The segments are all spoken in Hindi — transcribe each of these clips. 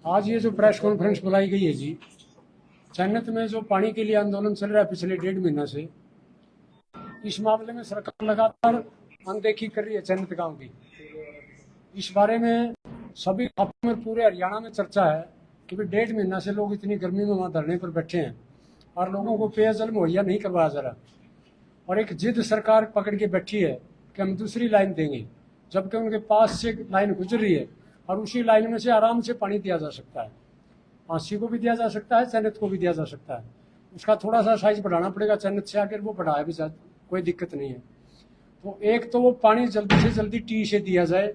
आज ये जो प्रेस कॉन्फ्रेंस बुलाई गई है जी, चन्नत में जो पानी के लिए आंदोलन चल रहा है पिछले 1.5 महीना से, इस मामले में सरकार लगातार अनदेखी कर रही है चन्नत गांव की। इस बारे में सभी खातों में पूरे हरियाणा में चर्चा है कि भाई 1.5 महीना से लोग इतनी गर्मी में वहां धरने पर बैठे हैं और लोगों को पेयजल मुहैया नहीं करवाया जा रहा, और एक जिद सरकार पकड़ के बैठी है कि हम दूसरी लाइन देंगे, जबकि उनके पास से लाइन गुजर रही है और उसी लाइन में से आराम से पानी दिया जा सकता है। आंसी को भी दिया जा सकता है, चन्नत को भी दिया जा सकता है। उसका थोड़ा सा साइज बढ़ाना पड़ेगा चन्नत से आकर, वो बढ़ाया भी जा, कोई दिक्कत नहीं है। तो एक तो वो पानी जल्दी से जल्दी टी से दिया जाए,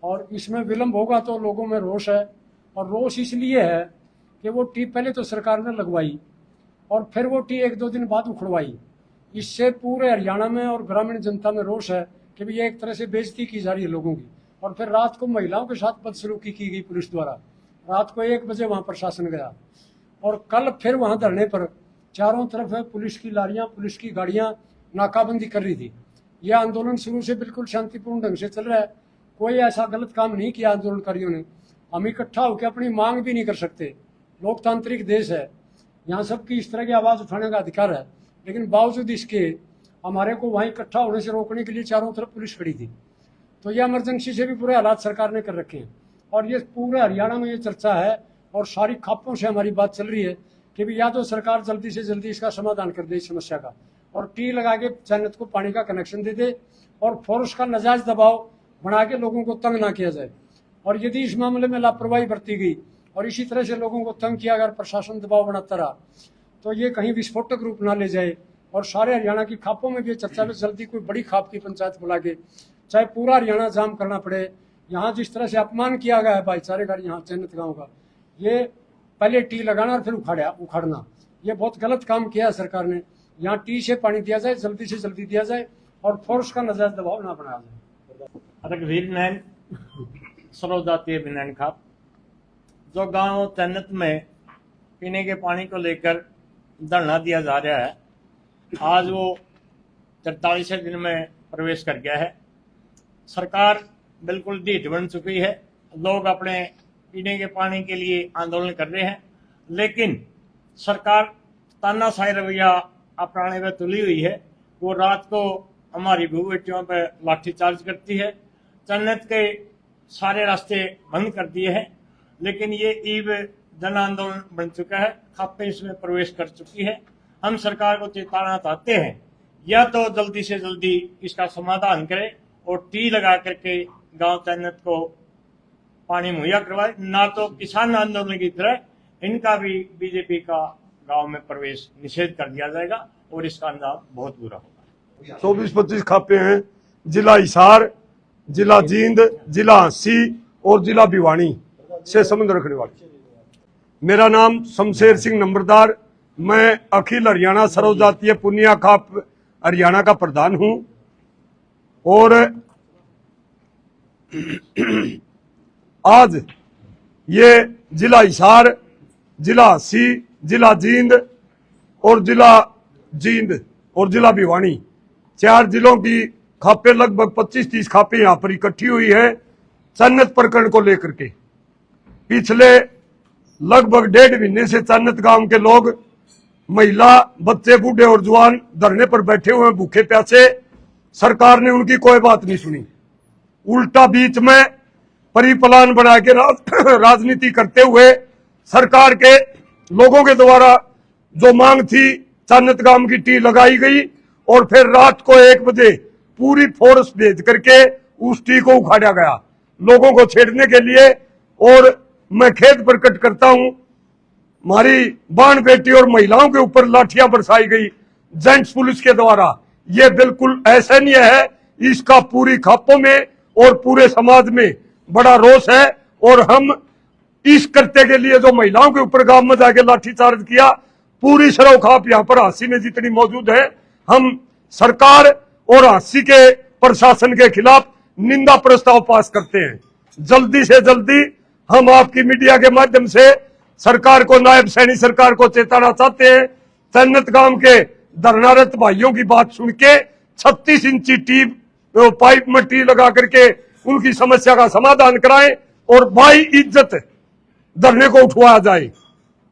और इसमें विलम्ब होगा तो लोगों में रोष है, और रोष इसलिए है कि वो टी पहले तो सरकार ने लगवाई और फिर वो टी 1-2 दिन बाद उखड़वाई। इससे पूरे हरियाणा में और ग्रामीण जनता में रोष है कि भाई एक तरह से बेइज्जती की जा रही है लोगों की। और फिर रात को महिलाओं के साथ बदसलूकी की गई पुलिस द्वारा। रात को 1 बजे वहां प्रशासन गया, और कल फिर वहां धरने पर चारों तरफ है पुलिस की लारियां, पुलिस की गाड़ियां नाकाबंदी कर रही थी। यह आंदोलन शुरू से बिल्कुल शांतिपूर्ण ढंग से चल रहा है, कोई ऐसा गलत काम नहीं किया आंदोलनकारियों ने। हम इकट्ठा होकर अपनी मांग भी नहीं कर सकते, लोकतांत्रिक देश है, यहाँ सबकी इस तरह की आवाज उठाने का अधिकार है, लेकिन बावजूद इसके हमारे को वहां इकट्ठा होने से रोकने के लिए चारों तरफ पुलिस खड़ी थी। तो ये इमरजेंसी से भी पूरे हालात सरकार ने कर रखे हैं, और ये पूरे हरियाणा में ये चर्चा है और सारी खापों से हमारी बात चल रही है कि भी या तो सरकार जल्दी से जल्दी इसका समाधान कर दे इस समस्या का, और टी लगा के चन्नत को पानी का कनेक्शन दे दे, और फोर्स का नाजायज दबाव बना के लोगों को तंग ना किया जाए। और यदि इस मामले में लापरवाही बरती गई और इसी तरह से लोगों को तंग किया अगर प्रशासन दबाव बनाता रहा, तो ये कहीं विस्फोटक रूप ना ले जाए, और सारे हरियाणा की खापों में भी चर्चा में जल्दी कोई बड़ी खाप की पंचायत बुला के चाहे पूरा हरियाणा जाम करना पड़े। यहाँ जिस तरह से अपमान किया गया है भाईचारे का यहाँ चन्नत गांव का, ये पहले टी लगाना और फिर उखाड़ना, ये बहुत गलत काम किया है सरकार ने। यहाँ टी से पानी दिया जाए, जल्दी से जल्दी दिया जाए, और फोर्स का नाजायज दबाव ना बनाया जाए। सर्वजातीय विनयन खाप जो गांव चन्नत में पीने के पानी को लेकर धरना दिया जा रहा है, आज वो 43वें दिन में प्रवेश कर गया है। सरकार बिल्कुल ढीठ बन चुकी है, लोग अपने पीने के पानी के लिए आंदोलन कर रहे हैं, लेकिन सरकार तानाशाही रवैया अपनाने में तुली हुई है। वो रात को हमारी बहू बेटियों पर लाठीचार्ज करती है, चन्नत के सारे रास्ते बंद कर दिए हैं, लेकिन ये ईव जन आंदोलन बन चुका है, खापें इसमें प्रवेश कर चुकी है। हम सरकार को चेताना चाहते हैं, या तो जल्दी से जल्दी इसका समाधान करे और टी लगा करके गांव चन्नत को पानी मुहैया करवाए, ना तो किसान आंदोलन की तरह इनका भी बीजेपी का गांव में प्रवेश निषेध कर दिया जाएगा, और इसका अंजाम बहुत बुरा होगा। 24-25 खापे हैं, जिला हिसार, जिला जींद, जिला हंसी और जिला भिवानी से संबंध रखने वाले। मेरा नाम शमशेर सिंह नंबरदार, मैं अखिल हरियाणा सर्वजातीय पुनिया खाप हरियाणा का प्रधान हूं, और आज ये जिला हिसार, जिला हंसी, जिला जींद और जिला भिवानी 4 जिलों की खापें, लगभग 25-30 खापें यहाँ पर इकट्ठी हुई है चन्नत प्रकरण को लेकर के। पिछले लगभग 1.5 महीने से चन्नत गांव के लोग, महिला, बच्चे, बूढ़े और जवान धरने पर बैठे हुए हैं भूखे प्यासे। सरकार ने उनकी कोई बात नहीं सुनी, उल्टा बीच में परिप्लान बना के राजनीति करते हुए सरकार के लोगों के द्वारा जो मांग थी चन्नत गांव की टी लगाई गई, और फिर रात को 1 बजे पूरी फोर्स भेज करके उस टी को उखाड़ा गया लोगों को छेड़ने के लिए। और मैं खेद प्रकट करता हूं, हमारी बहन बेटी और महिलाओं के ऊपर लाठियां बरसाई गई जेंट्स पुलिस के द्वारा। ये बिल्कुल असहनीय है, इसका पूरी खापों में और पूरे समाज में बड़ा रोष है, और हम इस कृत्य के लिए जो महिलाओं के ऊपर गांव में जाके लाठीचार्ज किया, पूरी शरव खाप यहाँ पर हांसी में जितनी मौजूद है, हम सरकार और हांसी के प्रशासन के खिलाफ निंदा प्रस्ताव पास करते हैं। जल्दी से जल्दी हम आपकी मीडिया के माध्यम से सरकार को, नायब सैनी सरकार को चेताना चाहते हैं, चन्नत गांव के धरनारत भाइयों की बात सुन के 36 इंची पाइप में टी लगा करके उनकी समस्या का समाधान कराएं, और भाई इज्जत धरने को उठवाया जाए,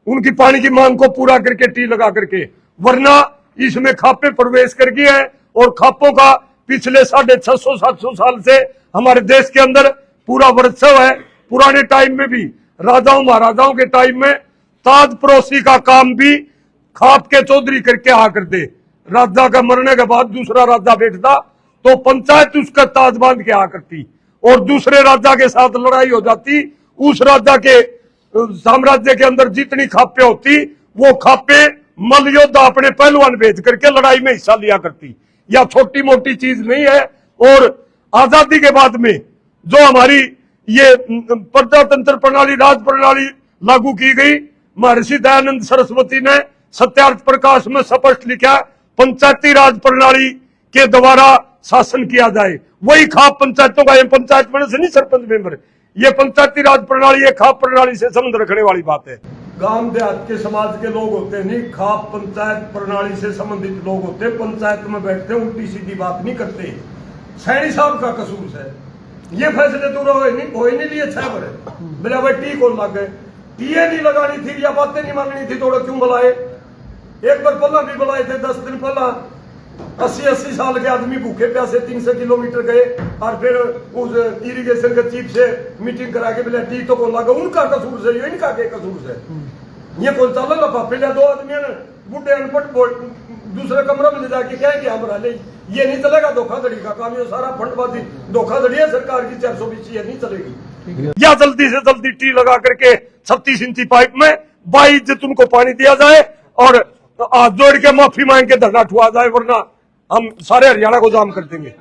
उनकी पानी की मांग को पूरा करके टी लगा करके, वरना इसमें खापे प्रवेश कर गए हैं। और खापों का पिछले 650-700 साल से हमारे देश के अंदर पूरा वर्षव है। पुराने टाइम में भी राजाओं महाराजाओं के टाइम में ताज पड़ोसी का काम भी खाप के चौधरी करके आ करते। राजा का मरने के बाद दूसरा राजा बैठता तो पंचायत उसका ताज बांध के आ करती, और दूसरे राजा के साथ लड़ाई हो जाती। उस राजा के साम्राज्य के अंदर जितनी खापे होती, वो खापे मल योद्धा अपने पहलवान भेज करके लड़ाई में हिस्सा लिया करती। या छोटी मोटी चीज नहीं है। और आजादी के बाद में जो हमारी ये प्रजातंत्र प्रणाली, राज प्रणाली लागू की गई, महर्षि दयानंद सरस्वती ने सत्यार्थ प्रकाश में स्पष्ट लिखा, पंचायती राज प्रणाली के द्वारा शासन किया जाए। वही खाप पंचायतों का, ये पंचायत में से नहीं सरपंच मेंबर, ये पंचायती राज प्रणाली, ये खाप प्रणाली से संबंध रखने वाली बात है। गांव देहात के समाज के लोग होते नहीं, खाप पंचायत प्रणाली से संबंधित लोग होते, पंचायत में बैठते उल्टी सीधी बात नहीं करते। सैनी साहब का कसूर है, ये फैसले तो हो नहीं लिए 6 बड़े बिना भाई टी को लग गए, टीए नहीं लगानी थी या बातें नहीं माननी थी, थोड़ा क्यों बुलाए? एक बार पहला भी बुलाए थे, 10 दिन पहला 80 साल के आदमी भूखे प्यासे 300 किलोमीटर गए, और फिर उस इरिगेशन के चीफ से मीटिंग करा के बोले टी तो कौन लगा, उनका कसूर से, ये इनका के कसूर से। ये कौन चल लगा? पहले 2 आदमी बुढ़े अनपढ़ दूसरे कमरे में ले जाके क्या है कि हमारा ले, ये नहीं चलेगा। धोखाधड़ी का काम, ये सारा फंडबाजी धोखाधड़ी है सरकार की। 420 ये नहीं चलेगी। या जल्दी से जल्दी टी लगा करके 36 इंची पाइप में 22 उनको पानी दिया जाए, और हाथ जोड़ के माफी मांग के धरना उठवा जाए, वरना हम सारे हरियाणा को जाम कर देंगे।